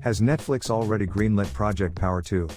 Has Netflix already greenlit Project Power 2?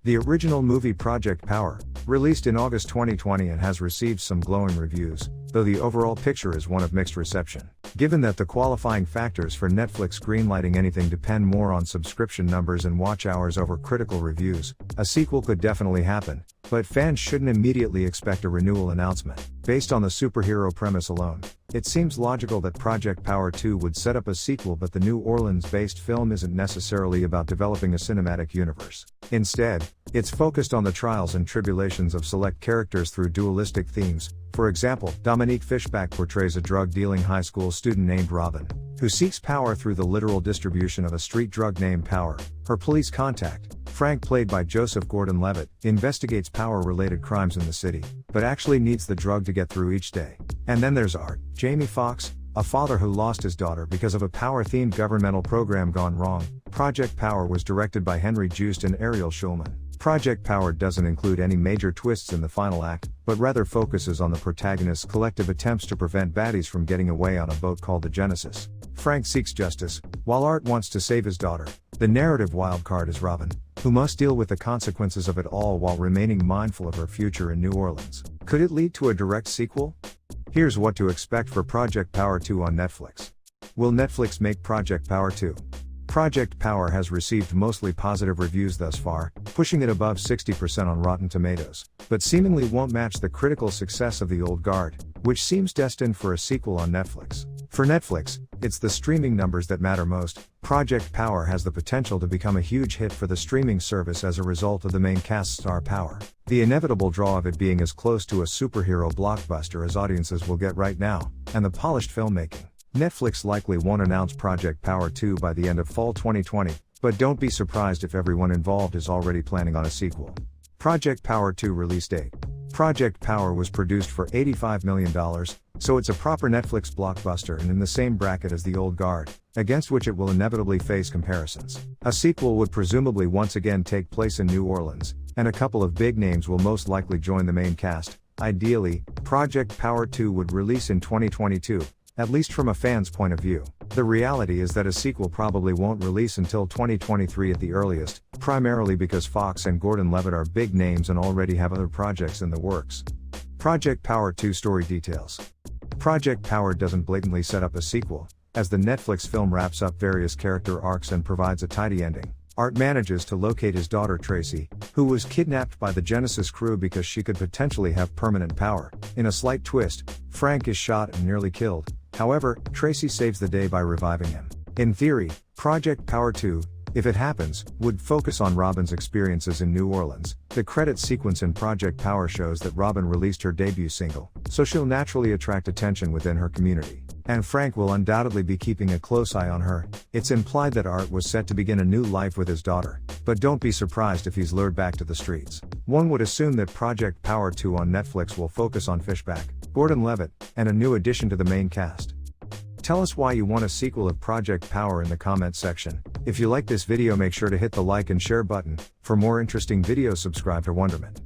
The original movie Project Power, released in August 2020 and has received some glowing reviews, though the overall picture is one of mixed reception. Given that the qualifying factors for Netflix greenlighting anything depend more on subscription numbers and watch hours over critical reviews, a sequel could definitely happen, but fans shouldn't immediately expect a renewal announcement. Based on the superhero premise alone, it seems logical that Project Power 2 would set up a sequel, but the New Orleans-based film isn't necessarily about developing a cinematic universe. Instead, it's focused on the trials and tribulations of select characters through dualistic themes. For example, Dominique Fishback portrays a drug-dealing high school student named Robin, who seeks power through the literal distribution of a street drug named Power. Her police contact, Frank, played by Joseph Gordon-Levitt, investigates power-related crimes in the city, but actually needs the drug to get through each day. And then there's Art, Jamie Foxx, a father who lost his daughter because of a power-themed governmental program gone wrong. Project Power was directed by Joost and Ariel Schulman. Project Power doesn't include any major twists in the final act, but rather focuses on the protagonist's collective attempts to prevent baddies from getting away on a boat called the Genesis. Frank seeks justice, while Art wants to save his daughter. The narrative wildcard is Robin, who must deal with the consequences of it all while remaining mindful of her future in New Orleans. Could it lead to a direct sequel? Here's what to expect for Project Power 2 on Netflix. Will Netflix make Project Power 2? Project Power has received mostly positive reviews thus far, pushing it above 60% on Rotten Tomatoes, but seemingly won't match the critical success of The Old Guard, which seems destined for a sequel on Netflix. For Netflix, it's the streaming numbers that matter most. Project Power has the potential to become a huge hit for the streaming service as a result of the main cast star power, the inevitable draw of it being as close to a superhero blockbuster as audiences will get right now, and the polished filmmaking. Netflix likely won't announce Project Power 2 by the end of fall 2020, but don't be surprised if everyone involved is already planning on a sequel. Project Power 2 release date. Project Power was produced for $85 million, so it's a proper Netflix blockbuster and in the same bracket as The Old Guard, against which it will inevitably face comparisons. A sequel would presumably once again take place in New Orleans, and a couple of big names will most likely join the main cast. Ideally, Project Power 2 would release in 2022. At least from a fan's point of view. The reality is that a sequel probably won't release until 2023 at the earliest, primarily because Foxx and Gordon-Levitt are big names and already have other projects in the works. Project Power 2 story details. Project Power doesn't blatantly set up a sequel, as the Netflix film wraps up various character arcs and provides a tidy ending. Art manages to locate his daughter Tracy, who was kidnapped by the Genesis crew because she could potentially have permanent power. In a slight twist, Frank is shot and nearly killed. However, Tracy saves the day by reviving him. In theory, Project Power 2, if it happens, would focus on Robin's experiences in New Orleans. The credit sequence in Project Power shows that Robin released her debut single, so she'll naturally attract attention within her community. And Frank will undoubtedly be keeping a close eye on her. It's implied that Art was set to begin a new life with his daughter, but don't be surprised if he's lured back to the streets. One would assume that Project Power 2 on Netflix will focus on Fishback, Gordon-Levitt, and a new addition to the main cast. Tell us why you want a sequel of Project Power in the comments section. If you like this video, make sure to hit the like and share button. For more interesting videos, subscribe to Wonderment.